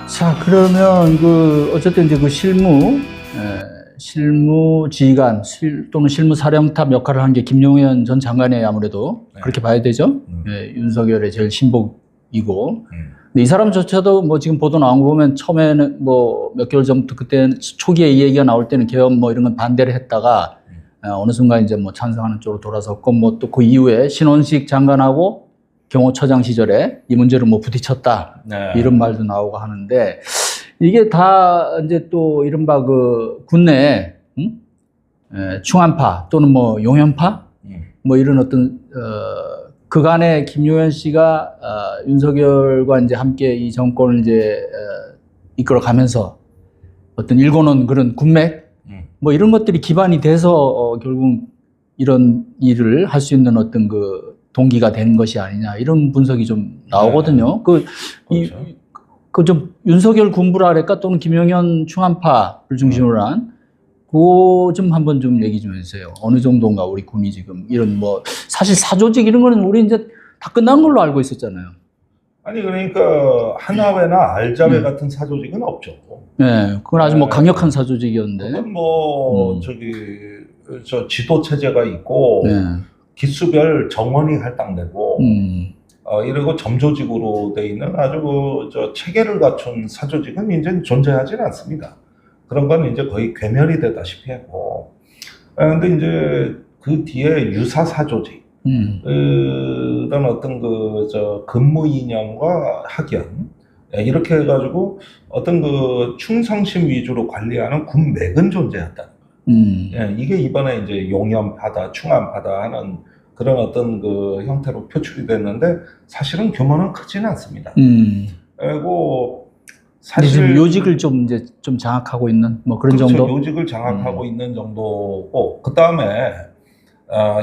자, 그러면 어쨌든 이제 실무지휘관 또는 실무사령탑 역할을 한 게 김용현 전 장관이 아무래도 그렇게 봐야 되죠. 윤석열의 제일 신복이고. 근데 이 사람조차도 뭐 지금 보도 나온 거 보면 처음에는 뭐 몇 개월 전부터 그때 초기에 이 얘기가 나올 때는 계엄 뭐 이런 건 반대를 했다가 어느 순간 이제 뭐 찬성하는 쪽으로 돌아섰고 뭐 또 그 이후에 신원식 장관하고 경호처장 시절에 이 문제를 뭐 부딪혔다. 이런 말도 나오고 하는데 이게 다 이제 또 이른바 국내 충안파 또는 뭐 용현파 뭐 이런 어떤 그간에 김용현 씨가 윤석열과 이제 함께 이 정권을 이제 이끌어가면서 어떤 일궈놓은 그런 군맥 뭐 이런 것들이 기반이 돼서 결국 이런 일을 할 수 있는 어떤 동기가 된 것이 아니냐 이런 분석이 좀 나오거든요. 좀 윤석열 군부라 그럴까 또는 김용현 충안파를 중심으로 한 그거 좀 한번 좀 얘기 좀 해주세요. 어느 정도인가 우리 군이 지금 이런 뭐 사실 사조직 이런 거는 우리 이제 다 끝난 걸로 알고 있었잖아요. 아니 그러니까 하나회나 알자회 같은 사조직은 없죠. 네, 그건 아주 뭐 강력한 사조직이었는데. 그건 뭐 저 지도 체제가 있고 기수별 정원이 할당되고 이러고 점조직으로 돼 있는 아주 저 체계를 갖춘 사조직은 이제 존재하지는 않습니다. 그런 건 이제 거의 괴멸이 되다시피 했고. 근데 이제 그 뒤에 유사 사조직, 그런 어떤 근무 이념과 학연, 이렇게 해가지고 어떤 충성심 위주로 관리하는 군맥은 존재한다. 이게 이번에 이제 용연파다, 충안파다 하는 그런 어떤 형태로 표출이 됐는데 사실은 규모는 크지는 않습니다. 그리고 사실 요직을 좀 장악하고 있는 뭐 그런 그렇죠. 정도. 요직을 장악하고 있는 정도고 그 다음에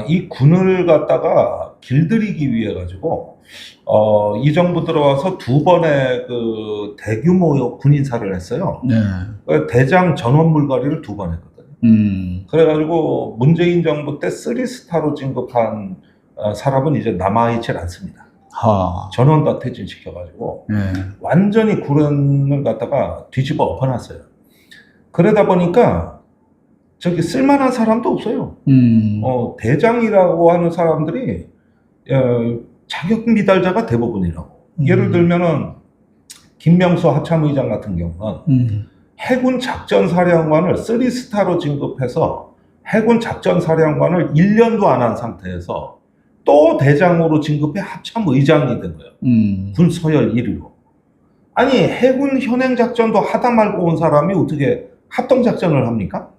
이 군을 갖다가 길들이기 위해 가지고 이 정부 들어와서 두 번의 대규모 군인사를 했어요. 대장 전원 물갈이를 두 번 했거든요. 그래가지고 문재인 정부 때 3스타로 진급한 사람은 이제 남아있질 않습니다. 전원 다 퇴진시켜가지고 완전히 군을 갖다가 뒤집어 엎어놨어요. 그러다 보니까 저기 쓸만한 사람도 없어요. 대장이라고 하는 사람들이 자격 미달자가 대부분이라고. 예를 들면은 김명수 하참의장 같은 경우는 해군 작전사령관을 3스타로 진급해서 해군 작전사령관을 1년도 안 한 상태에서 또 대장으로 진급해 합참의장이 된 거예요. 군 서열 1위로. 아니 해군 현행작전도 하다 말고 온 사람이 어떻게 합동작전을 합니까?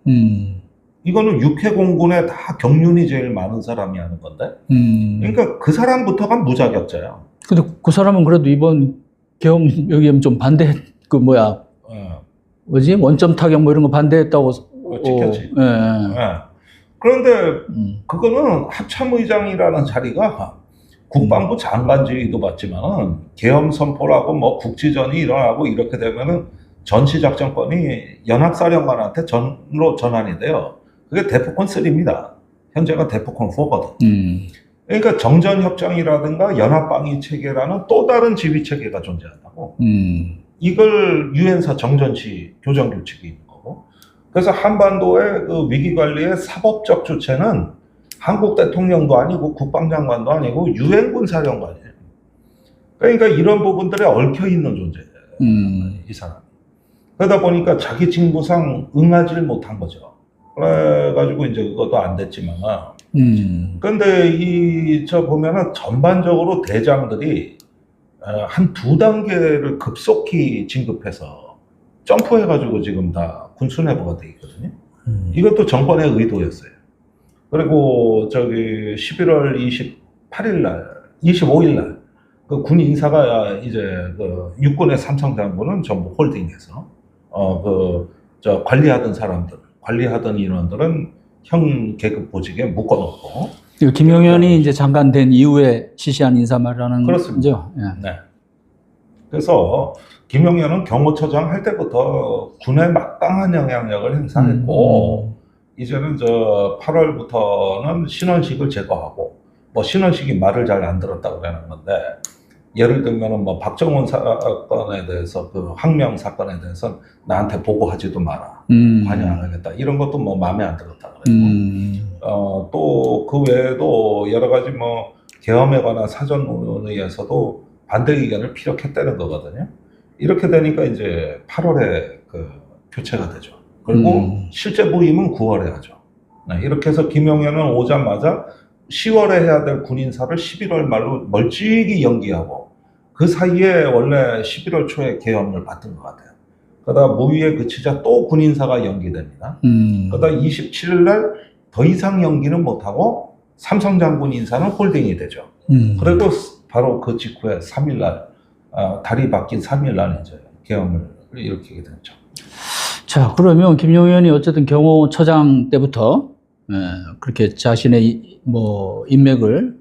이거는 육해공군에 다 경륜이 제일 많은 사람이 하는 건데. 그러니까 그 사람부터가 무자격자야. 근데 그 사람은 그래도 이번 계엄 여기에 좀 반대 원점 타격 뭐 이런 거 반대했다고 지켰지. 그런데 그거는 합참의장이라는 자리가 국방부 장관 지휘도 받지만 계엄 선포라고 뭐 국지전이 일어나고 이렇게 되면은 전시작전권이 연합사령관한테 전으로 전환이 돼요. 그게 대포콘 3입니다. 현재가 대포콘 4거든. 그러니까 정전협정이라든가 연합방위 체계라는 또 다른 지휘 체계가 존재한다고. 이걸 유엔사 정전시 교정규칙이 있는 거고. 그래서 한반도의 위기관리의 사법적 주체는 한국 대통령도 아니고 국방장관도 아니고 유엔군 사령관이에요. 그러니까 이런 부분들에 얽혀있는 존재예요. 이 사람. 그러다 보니까 자기 직무상 응하지를 못한 거죠. 그래가지고 이제 그것도 안 됐지만. 근데 보면은 전반적으로 대장들이 한 2단계를 급속히 진급해서 점프해가지고 지금 다 군수내부가 돼 있거든요. 이것도 정권의 의도였어요. 그리고 11월 28일 날, 25일 날, 군 인사가 이제 육군의 삼성장군은 전부 홀딩해서, 관리하던 사람들, 관리하던 인원들은 형 계급 보직에 묶어놓고. 김용현이 이제 장관 된 이후에 시시한 인사말이라는 거죠. 네. 그래서 김용현은 경호처장 할 때부터 군에 막강한 영향력을 행사했고, 이제는 8월부터는 신원식을 제거하고, 뭐 신원식이 말을 잘 안 들었다고 그러는 건데, 예를 들면은 뭐 박정훈 사건에 대해서 그 항명 사건에 대해서 나한테 보고하지도 마라. 관여 안 하겠다. 이런 것도 뭐 마음에 안 들었다 그랬고. 또 그 외에도 여러 가지 뭐 계엄에 관한 사전 논의에서도 반대 의견을 피력했다는 거거든요. 이렇게 되니까 이제 8월에 그 교체가 되죠. 그리고 실제 부임은 9월에 하죠. 네, 이렇게 해서 김용현은 오자마자 10월에 해야 될 군인사를 11월 말로 멀찍이 연기하고 그 사이에 원래 11월 초에 계엄을 받은 것 같아요. 그러다 무위에 그치자 또 군인사가 연기됩니다. 그러다 27일 날 더 이상 연기는 못하고 삼성 장군 인사는 홀딩이 되죠. 그리고 바로 그 직후에 3일 날 달이 바뀐 3일 날 이제 계엄을 일으키게 됐죠. 자, 그러면 김용현이 어쨌든 경호처장 때부터 그렇게 자신의 뭐 인맥을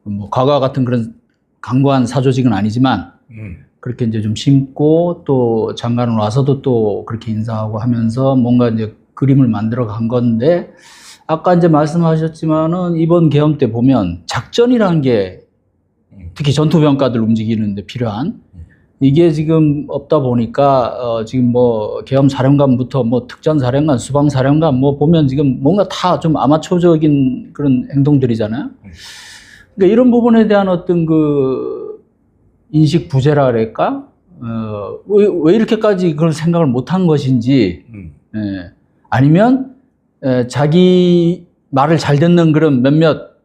뭐 과거와 같은 그런 강고한 사조직은 아니지만 그렇게 이제 좀 심고 또 장관을 와서도 또 그렇게 인사하고 하면서 뭔가 이제 그림을 만들어 간 건데 아까 이제 말씀하셨지만은 이번 계엄 때 보면 작전이라는 게 특히 전투병가들 움직이는데 필요한 이게 지금 없다 보니까 지금 뭐 계엄 사령관부터 뭐 특전 사령관, 수방 사령관 뭐 보면 지금 뭔가 다 좀 아마추어적인 그런 행동들이잖아요. 그러니까 이런 부분에 대한 어떤 그 인식 부재라 그럴까? 왜 이렇게까지 그런 생각을 못한 것인지, 아니면 자기 말을 잘 듣는 그런 몇몇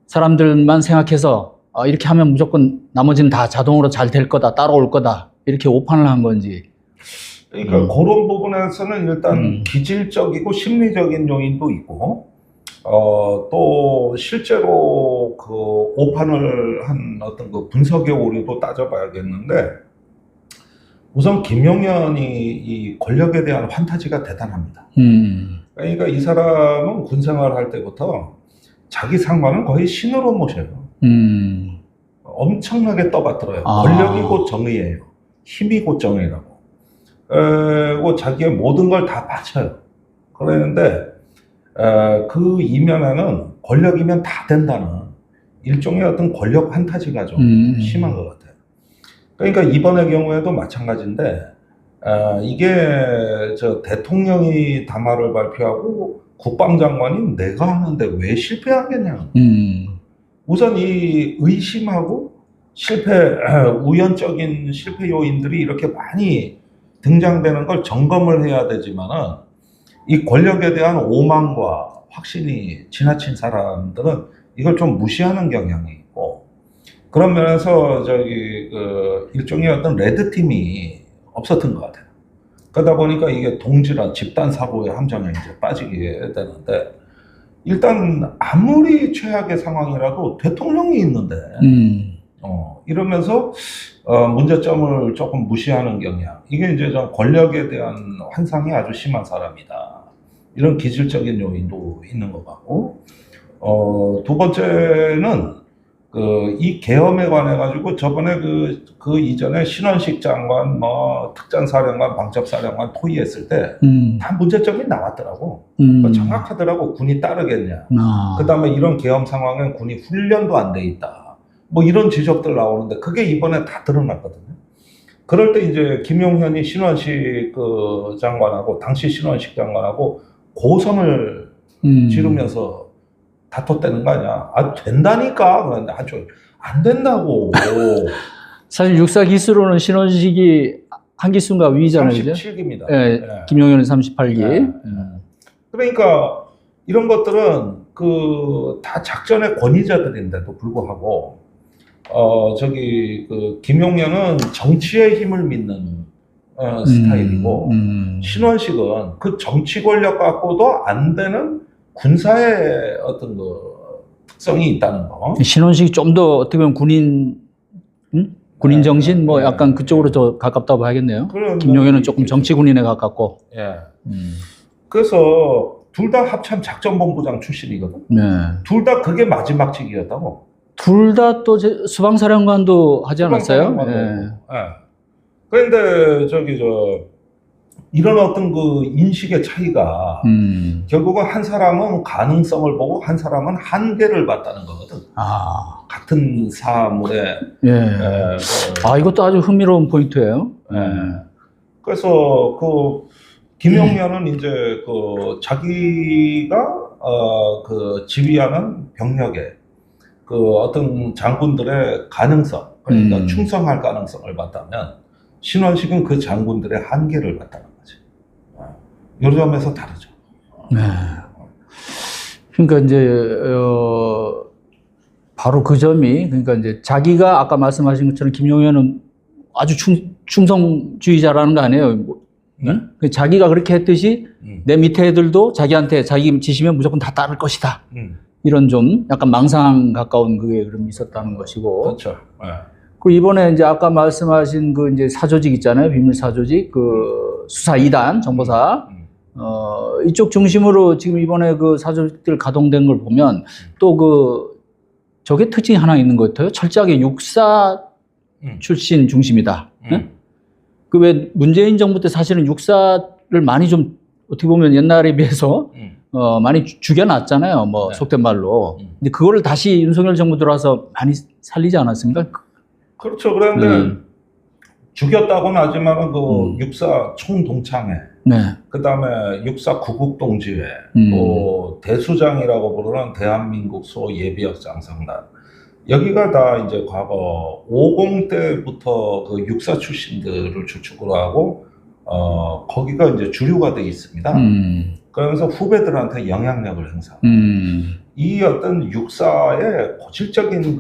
사람들만 생각해서 이렇게 하면 무조건 나머지는 다 자동으로 잘 될 거다, 따라올 거다 이렇게 오판을 한 건지. 그러니까 그런 부분에서는 일단 기질적이고 심리적인 요인도 있고 또 실제로 그 오판을 한 어떤 그 분석의 오류도 따져봐야겠는데 우선 김용현이 이 권력에 대한 환타지가 대단합니다. 그러니까 이 사람은 군 생활할 때부터 자기 상관은 거의 신으로 모셔요. 엄청나게 떠받들어요. 권력이 곧 정의예요. 힘이 곧 정의라고. 그리고 자기의 모든 걸 다 바쳐요. 그러는데 그 이면에는 권력이면 다 된다는 일종의 어떤 권력 환타지가 좀 심한 것 같아요. 그러니까 이번의 경우에도 마찬가지인데 이게 저 대통령이 담화를 발표하고 국방장관이 내가 하는데 왜 실패하겠냐. 우선 이 의심하고 우연적인 실패 요인들이 이렇게 많이 등장되는 걸 점검을 해야 되지만은 이 권력에 대한 오만과 확신이 지나친 사람들은 이걸 좀 무시하는 경향이 있고 그런 면에서 그 일종의 어떤 레드팀이 없었던 것 같아요. 그러다 보니까 이게 동질한 집단 사고의 함정에 이제 빠지게 되는데 일단 아무리 최악의 상황이라도 대통령이 있는데 이러면서 문제점을 조금 무시하는 경향 이게 이제 좀 권력에 대한 환상이 아주 심한 사람이다 이런 기질적인 요인도 있는 것 같고 두 번째는 이 계엄에 관해 가지고 저번에 그 이전에 신원식 장관 뭐 특전사령관 방첩사령관 토의했을 때 다 문제점이 나왔더라고. 정확하더라고. 군이 따르겠냐. 그다음에 이런 계엄 상황엔 군이 훈련도 안 돼 있다. 뭐 이런 지적들 나오는데 그게 이번에 다 드러났거든요. 그럴 때 이제 김용현이 신원식 그 장관하고 당시 신원식 장관하고 고성을 지르면서 다퉜다는 거 아니야? 된다니까. 그런데 아주 안 된다고. 사실 육사 기수로는 신원식이 한 기수인가 위잖아요. 37기입니다. 네, 김용현은 38기. 네. 그러니까 이런 것들은 다 작전의 권위자들인데도 불구하고 그 김용현은 정치의 힘을 믿는 스타일이고 신원식은 그 정치 권력 갖고도 안 되는 군사의 어떤 특성이 있다는 거. 신원식이 좀 더 어떻게 보면 군인 정신 뭐 약간 그쪽으로 더 가깝다고 봐야겠네요. 김용현은 조금 정치 군인에 가깝고. 예. 그래서 둘 다 합참 작전본부장 출신이거든. 네. 둘 다 그게 마지막 직이었다고. 둘 다 또 수방사령관도 하지 않았어요? 네. 그런데 이런 어떤 그 인식의 차이가 결국은 한 사람은 가능성을 보고 한 사람은 한계를 봤다는 거거든. 아, 같은 사물에. 예. 아, 이것도 아주 흥미로운 포인트예요. 그래서 그 김용현은 이제 그 자기가 그 지휘하는 병력에 그 어떤 장군들의 가능성, 그러니까 충성할 가능성을 봤다면 신원식은 그 장군들의 한계를 봤다는 거지. 이 점에서 다르죠. 네. 그러니까 이제 바로 그 점이, 그러니까 이제 자기가 아까 말씀하신 것처럼 김용현은 아주 충성주의자라는 거 아니에요. 자기가 그렇게 했듯이 내 밑에 애들도 자기한테 자기 지시면 무조건 다 따를 것이다. 이런 좀 약간 망상 가까운 그게 그럼 있었다는 것이고. 그렇죠. 그 이번에 이제 아까 말씀하신 그 이제 사조직 있잖아요. 비밀 사조직, 그 수사 2단 정보사. 이쪽 중심으로 지금 이번에 그 사조직들 가동된 걸 보면 또 그 저게 특징이 하나 있는 것 같아요. 철저하게 육사 출신 중심이다. 그 왜 문재인 정부 때 사실은 육사를 많이 좀 어떻게 보면 옛날에 비해서 많이 죽여놨잖아요. 뭐 네. 속된 말로. 근데 그거를 다시 윤석열 정부 들어와서 많이 살리지 않았습니까? 그렇죠. 그런데 죽였다고는 하지만은 그 육사 총동창회, 네. 그 다음에 육사 구국동지회, 또 대수장이라고 부르는 대한민국 소예비역 장성단. 여기가 다 이제 과거 50 때부터 그 육사 출신들을 주축으로 하고, 거기가 이제 주류가 되어 있습니다. 그러면서 후배들한테 영향력을 행사. 이 어떤 육사의 고질적인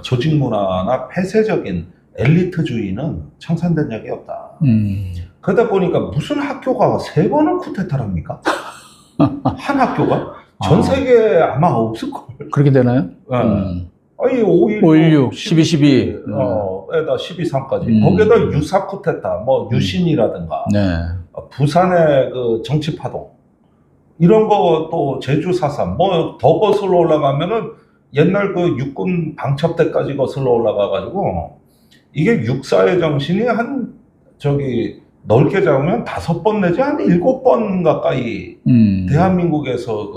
조직 문화나 폐쇄적인 엘리트주의는 청산된 적이 없다. 그러다 보니까 무슨 학교가 3번을 쿠데타를 합니까? 한 학교가? 전 세계에 아마 없을걸. 그렇게 되나요? 아니, 5.16, 12.12. 에다 12.3까지. 거기에다 유사 쿠데타, 뭐, 유신이라든가, 네. 부산의 그 정치파동, 이런 거 또 제주 4.3, 뭐, 더 거슬러 올라가면은 옛날 그 육군 방첩 때까지 거슬러 올라가가지고, 이게 육사의 정신이 넓게 잡으면 5번 내지 한 7번 가까이 대한민국에서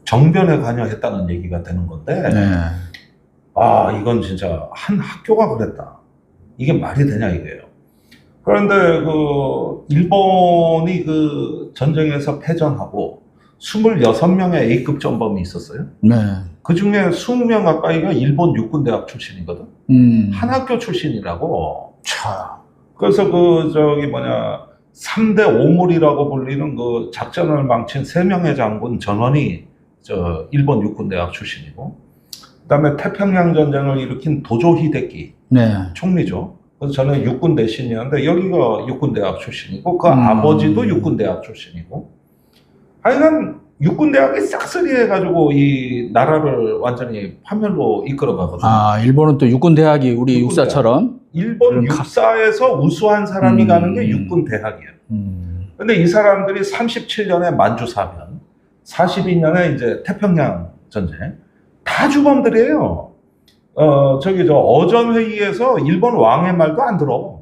정변에 관여했다는 얘기가 되는 건데, 네. 이건 진짜 한 학교가 그랬다. 이게 말이 되냐 이거예요. 그런데 일본이 그 전쟁에서 패전하고 26명의 A급 전범이 있었어요. 네. 그 중에 20명 가까이가 일본 육군대학 출신이거든. 한 학교 출신이라고. 차. 그래서 3대 오물이라고 불리는 그 작전을 망친 3명의 장군 전원이 일본 육군대학 출신이고, 그 다음에 태평양 전쟁을 일으킨 도조 히데키 네. 총리죠. 그래서 저는 육군 대신이었는데 여기가 육군대학 출신이고, 그 아버지도 육군대학 출신이고, 하여간 육군대학이 싹쓸이해가지고 이 나라를 완전히 파멸로 이끌어가거든요. 일본은 또 육군대학이 우리 육군대학. 육사처럼. 일본 육사에서 우수한 사람이 가는 게 육군대학이에요. 근데 이 사람들이 37년에 만주사변, 42년에 이제 태평양 전쟁, 다 주범들이에요. 어전회의에서 일본 왕의 말도 안 들어.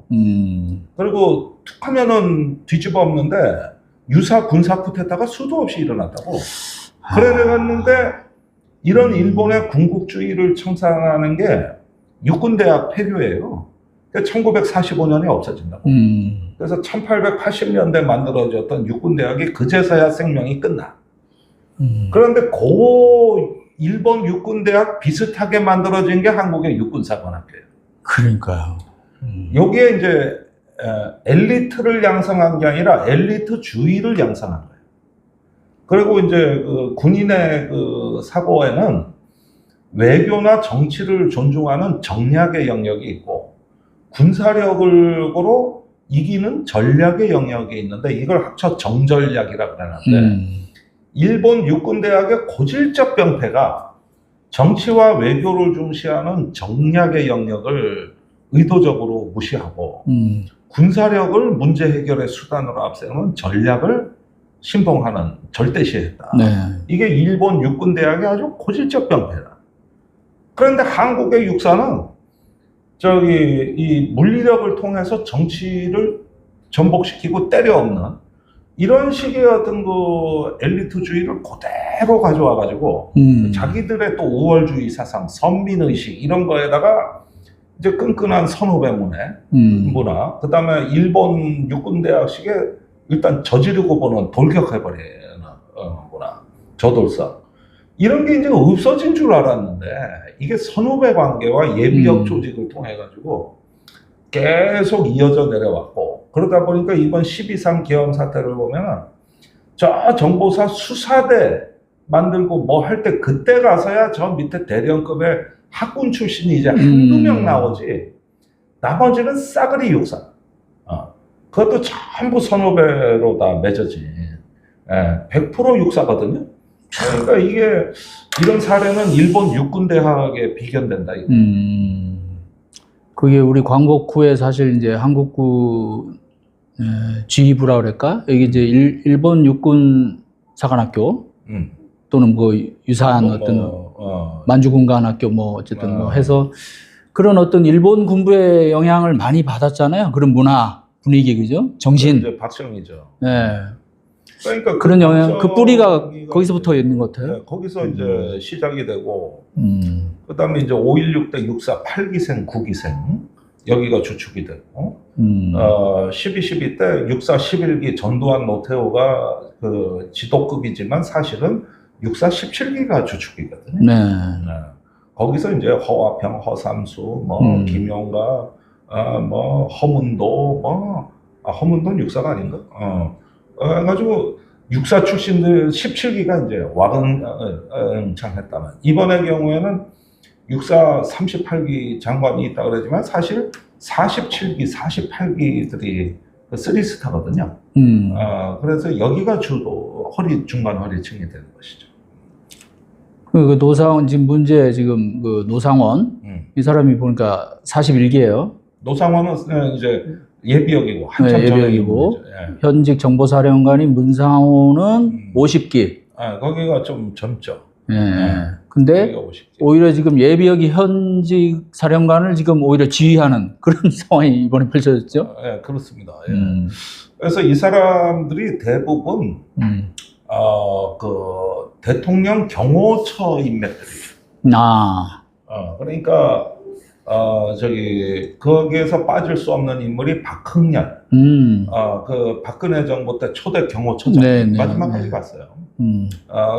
그리고 툭 하면은 뒤집어 엎는데, 유사 군사 쿠데타가 수도 없이 일어났다고. 그래갔는데 이런 일본의 군국주의를 청산하는 게 육군대학 폐교예요. 1945년에 없어진다고. 그래서 1880년대 만들어졌던 육군대학이 그제서야 생명이 끝나. 그런데 일본 육군대학 비슷하게 만들어진 게 한국의 육군사관학교예요. 그러니까요. 여기에 이제 엘리트를 양성한 게 아니라 엘리트주의를 양성한 거예요. 그리고 이제 군인의 사고에는 외교나 정치를 존중하는 정략의 영역이 있고, 군사력으로 이기는 전략의 영역이 있는데, 이걸 합쳐 정전략이라고 그러는데, 일본 육군대학의 고질적 병폐가 정치와 외교를 중시하는 정략의 영역을 의도적으로 무시하고, 군사력을 문제 해결의 수단으로 앞세우는 전략을 신봉하는, 절대시했다. 네. 이게 일본 육군대학의 아주 고질적 병폐다. 그런데 한국의 육사는 이 물리력을 통해서 정치를 전복시키고 때려엎는 이런 식의 어떤 그 엘리트주의를 그대로 가져와 가지고 자기들의 또 우월주의 사상, 선민의식 이런 거에다가 이제 끈끈한 선후배 문화, 그다음에 일본 육군대학식에 일단 저지르고 보는 돌격해버리는 문화, 저돌사 이런 게 이제 없어진 줄 알았는데 이게 선후배 관계와 예비역 조직을 통해 가지고 계속 이어져 내려왔고, 그러다 보니까 이번 12.3 계엄 사태를 보면은 저 정보사 수사대 만들고 뭐 할 때 그때 가서야 저 밑에 대령급의 학군 출신이 이제 한두 명 나오지, 나머지는 싸그리 육사. 그것도 전부 선후배로 다 맺어진 100% 육사거든요. 그러니까 이게 이런 사례는 일본 육군대학에 비견된다. 그게 우리 광복후에 사실 이제 한국군 지휘부라 그럴까? 여기 이제 일본 육군 사관학교 또는 뭐 유사한 만주군관학교 뭐 어쨌든 뭐 해서 그런 어떤 일본 군부의 영향을 많이 받았잖아요. 그런 문화 분위기, 그죠? 정신. 이제 박정희죠. 네. 그러니까 그런 영향, 그 뿌리가 거기서부터 있는 것 같아요. 네, 거기서 이제 시작이 되고, 그다음에 이제 5.16 때 육사 8기생, 9기생 여기가 주축이 되고, 12.12 때 육사 11기 전두환 노태우가 그 지도급이지만 사실은 육사 17기가 주축이거든요. 네. 거기서 이제 허화평, 허삼수, 뭐 김용가, 뭐 허문도, 허문도는 육사가 아닌가? 그래가지고 육사 출신들 17기가 이제 와근창했다면, 이번의 경우에는 육사 38기 장관이 있다 그러지만 사실 47기, 48기들이 그 3스타거든요. 그래서 여기가 주로 중간 허리층이 되는 것이죠. 그 노상원 지금 문제 지금 그 노상원 이 사람이 보니까 41기예요. 노상원은 이제 예비역이고 한참 예비역이고 현직 정보사령관인 문상호는 50기. 거기가 좀 젊죠. 근데 오히려 지금 예비역이 현직 사령관을 지금 오히려 지휘하는 그런 상황이 이번에 펼쳐졌죠. 네, 그렇습니다. 그래서 이 사람들이 대부분 그 대통령 경호처 인맥들이에요. 그러니까 거기에서 빠질 수 없는 인물이 박흥렬. 그 박근혜 정부 때 초대 경호처장 마지막까지 갔어요.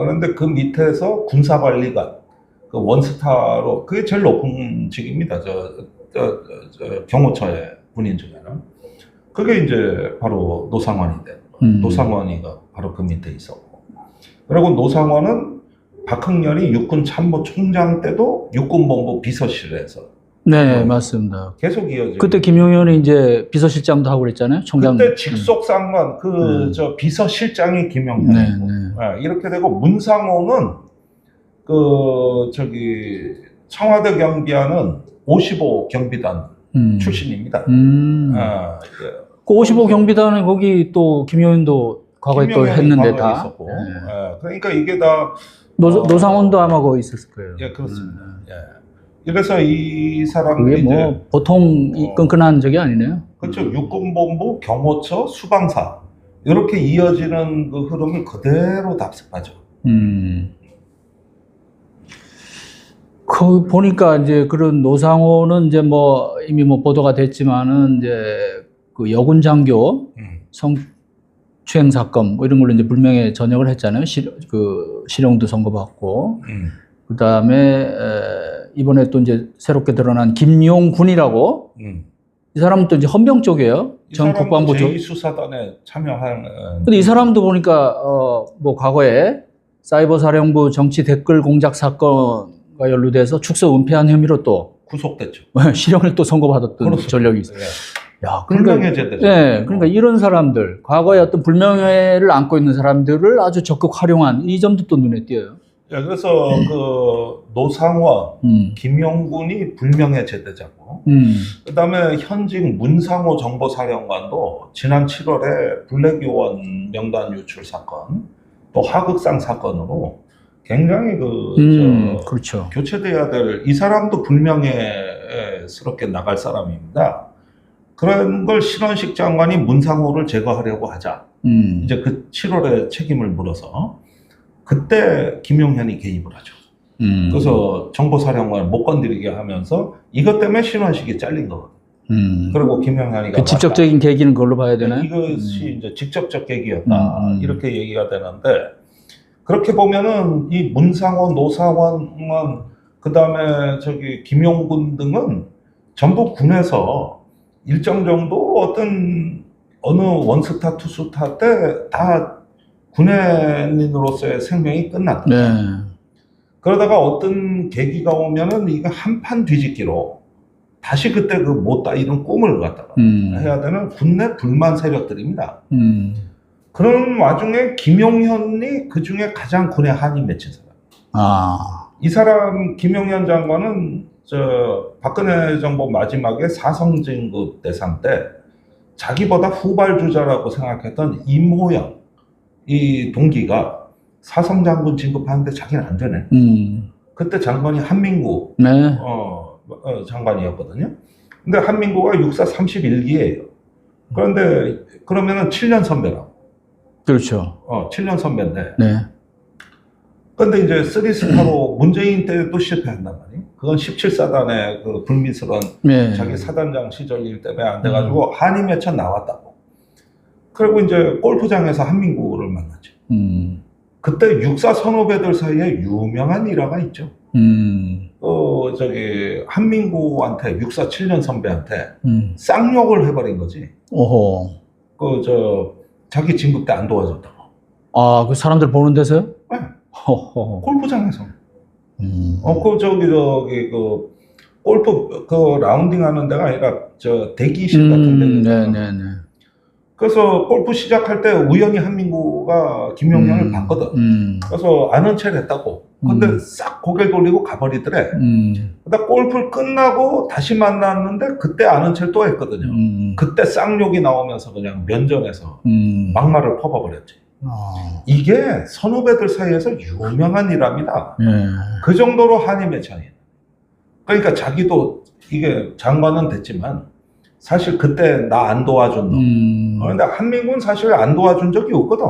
그런데 그 밑에서 군사관리관, 그 원스타로, 그게 제일 높은 직입니다. 경호처의 군인 중에는. 그게 이제 바로 노상원인데, 노상원이가 바로 그 밑에 있었고. 그리고 노상원은 박흥렬이 육군 참모총장 때도 육군본부 비서실에서. 네, 맞습니다. 계속 이어지고. 그때 김용현이 이제 비서실장도 하고 그랬잖아요. 총장. 그때 직속상관, 저 비서실장이 김용현이고. 이렇게 되고, 문상호는 청와대 경비하는 55 경비단 출신입니다. 그 55 경비단은 거기 또 김용현도 과거에 또 했는데 다. 있었고. 그러니까 이게 다 노상원도 아마 거기 있었을 거예요. 예, 그렇습니다. 그래서 이 사람들이 그게 뭐 이제 보통 끈끈한 적이 아니네요. 그렇죠. 육군본부, 경호처, 수방사 이렇게 이어지는 그 흐름을 그대로 답습하죠. 그 보니까 이제 그런 노상호는 이제 뭐 이미 뭐 보도가 됐지만은 이제 그 여군 장교 성추행 사건 뭐 이런 걸로 이제 불명예 전역을 했잖아요. 실형도 선고받고. 그 다음에 이번에 또 이제 새롭게 드러난 김용군이라고 이 사람은 또 이제 헌병 쪽이에요. 전 국방부 쪽. 제2수사단에 참여한. 근데 이 사람도 보니까 뭐 과거에 사이버 사령부 정치 댓글 공작 사건과 연루돼서 축소 은폐한 혐의로 또 구속됐죠. 실형을 또 선고받았던 전력이 있어요. 야, 불명예죄죠. 네, 그러니까 이런 사람들, 과거에 어떤 불명예를 안고 있는 사람들을 아주 적극 활용한 이 점도 또 눈에 띄어요. 그래서 그 노상원, 김용군이 불명예 제대자고, 그다음에 현직 문상호 정보사령관도 지난 7월에 블랙요원 명단 유출 사건, 또 하극상 사건으로 굉장히 그렇죠. 교체돼야 될, 이 사람도 불명예 자연스럽게 나갈 사람입니다. 그런 걸 신원식 장관이 문상호를 제거하려고 하자. 이제 그 7월에 책임을 물어서 그때 김용현이 개입을 하죠. 그래서 정보사령관을 못 건드리게 하면서 이것 때문에 신원식이 잘린 거거든요. 그리고 김용현이가 그 직접적인 계기는 그걸로 봐야 되나요? 이것이 이제 직접적 계기였다. 이렇게 얘기가 되는데 그렇게 보면은 이 문상원, 노상원, 그 다음에 저기 김용군 등은 전부 군에서 일정 정도 어느 원스타, 투스타 때 다 군인으로서의 생명이 끝났다. 네. 그러다가 어떤 계기가 오면은 이거 한판 뒤집기로 다시 그때 그 못다 이룬 꿈을 갖다가 해야 되는 군내 불만 세력들입니다. 그런 와중에 김용현이 그 중에 가장 군에 한이 맺힌 사람. 이 사람 김용현 장관은 박근혜 정부 마지막에 사성진급 대상 때 자기보다 후발주자라고 생각했던 임호영 이 동기가 사성장군 진급하는데 자기는 안 되네. 그때 장관이 한민구 네. 장관이었거든요. 근데 한민구가 육사 31기예요. 그런데 그러면은 7년 선배라고. 그렇죠. 7년 선배인데. 네. 근데 이제 3스타로 문재인 때도 실패한단 말이에요. 그건 17사단의 그 불미스러운 네. 자기 사단장 시절 일 때문에 안 돼가지고 한이 맺혀 나왔다고. 그리고 이제 골프장에서 한민구를 만났죠. 그때 육사 선후배들 사이에 유명한 일화가 있죠. 한민구한테 육사 7년 선배한테 쌍욕을 해버린 거지. 오호. 자기 진급 때 안 도와줬다고. 그 사람들 보는 데서요? 네. 허허. 골프장에서. 골프 라운딩 하는 데가 아니라 대기실 같은 데. 네네네. 그래서 골프 시작할 때 우연히 한민구가 김용현을 봤거든. 그래서 아는 체를 했다고. 근데 싹 고개 돌리고 가버리더래. 그러다 골프를 끝나고 다시 만났는데 그때 아는 체를 또 했거든요. 그때 쌍욕이 나오면서 그냥 면전에서 막말을 퍼버렸지. 이게 선후배들 사이에서 유명한 일합니다. 그 정도로 한이 맺혀요. 그러니까 자기도 이게 장관은 됐지만 사실 그때 나 안 도와준 너. 그런데 한민구는 사실 안 도와준 적이 없거든.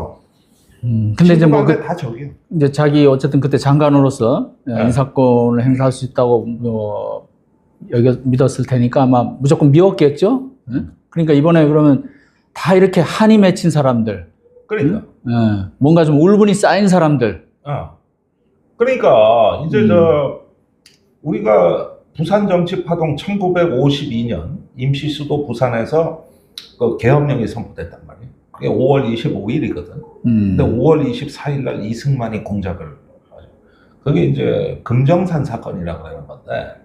근데 이제 뭐 다 저기요. 이제 자기 어쨌든 그때 장관으로서 인사권을 행사할 수 있다고 믿었을 테니까 아마 무조건 미웠겠죠. 그러니까 이번에 그러면 다 이렇게 한이 맺힌 사람들. 그러니까. 뭔가 좀 울분이 쌓인 사람들. 그러니까 이제 우리가 부산 정치 파동 1952년 임시수도 부산에서 그 계엄령이 선포됐단 말이에요. 그게 5월 25일이거든. 근데 5월 24일 날 이승만이 공작을 하죠. 그게 이제 금정산 사건이라고 하는 건데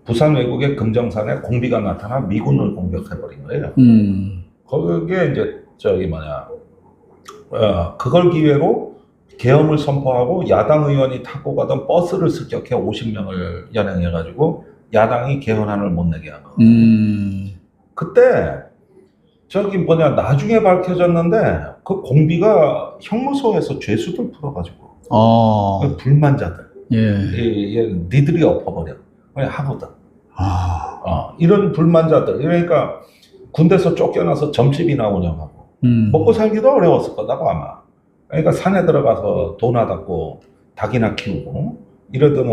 부산 외국의 금정산에 공비가 나타나 미군을 공격해버린 거예요. 거기에 이제 그걸 기회로 계엄을 선포하고 야당 의원이 타고 가던 버스를 습격해 50명을 연행해가지고 야당이 개헌안을 못 내게 한 거. 그때 나중에 밝혀졌는데 그 공비가 형무소에서 죄수들 풀어가지고 불만자들 니들이 엎어버려 그냥 하거든. 이런 불만자들 그러니까 군대에서 쫓겨나서 점집이나 운영하고 먹고 살기도 어려웠을 거다고 아마. 그러니까 산에 들어가서 도나 닦고 닭이나 키우고 이러던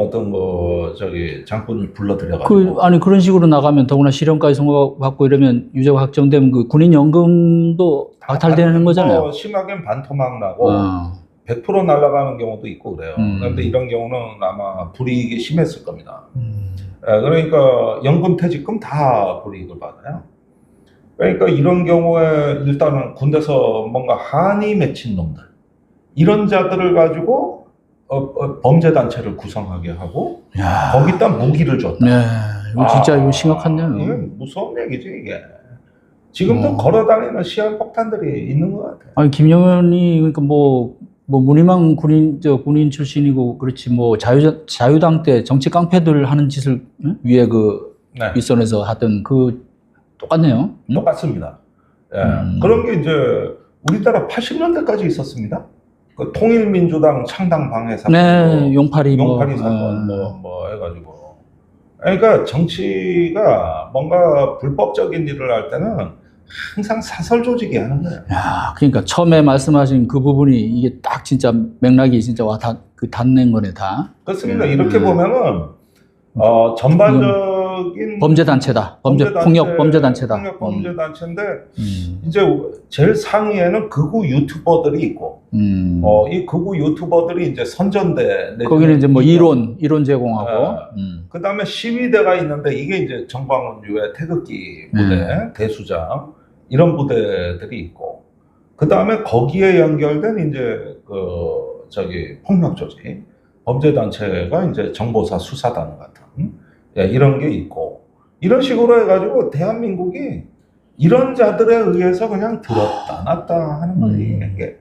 장군을 불러들여가지고. 그런 식으로 나가면 더구나 실형까지 선고받고 이러면 유죄가 확정되면 그 군인연금도 박탈되는 거잖아요. 심하게는 반토막 나고 100% 날아가는 경우도 있고 그래요. 그런데 이런 경우는 아마 불이익이 심했을 겁니다. 그러니까 연금퇴직금 다 불이익을 받아요. 그러니까 이런 경우에 일단은 군대에서 뭔가 한이 맺힌 놈들 이런 자들을 가지고 범죄단체를 구성하게 하고 거기다 무기를 줬다. 이거 진짜 이거 심각한데요. 이게 무서운 얘기죠 이게. 지금도 걸어다니는 시한폭탄들이 있는 것 같아요. 아니 김영현이 그러니까 문희망 군인 출신이고 그렇지 자유당 때 정치 깡패들 하는 짓을 위에 윗선에서 하던 똑같네요. 똑같습니다. 그런 게 이제 우리나라 80년대까지 있었습니다. 그 통일민주당 창당 방해 사건, 용파리 사건 해가지고 그러니까 정치가 뭔가 불법적인 일을 할 때는 항상 사설 조직이 하는 거예요. 야, 그러니까 처음에 말씀하신 그 부분이 이게 딱 진짜 맥락이 진짜 닿는 거네 다. 그렇습니다. 이렇게 보면은 전반적인 범죄 단체다. 폭력 범죄 단체다. 폭력 범죄 단체인데 이제 제일 상위에는 극우 유튜버들이 있고 이 극우 유튜버들이 이제 선전대 거기는 이제 뭐 이론 제공하고 그다음에 시위대가 있는데 이게 이제 정광훈 유해 태극기 부대 대수장 이런 부대들이 있고 그다음에 거기에 연결된 이제 폭력 조직 범죄 단체가 이제 정보사 수사단 같은 이런 게 있고 이런 식으로 해가지고 대한민국이 이런 자들에 의해서 그냥 들었다 놨다 하는 거예요. 이게.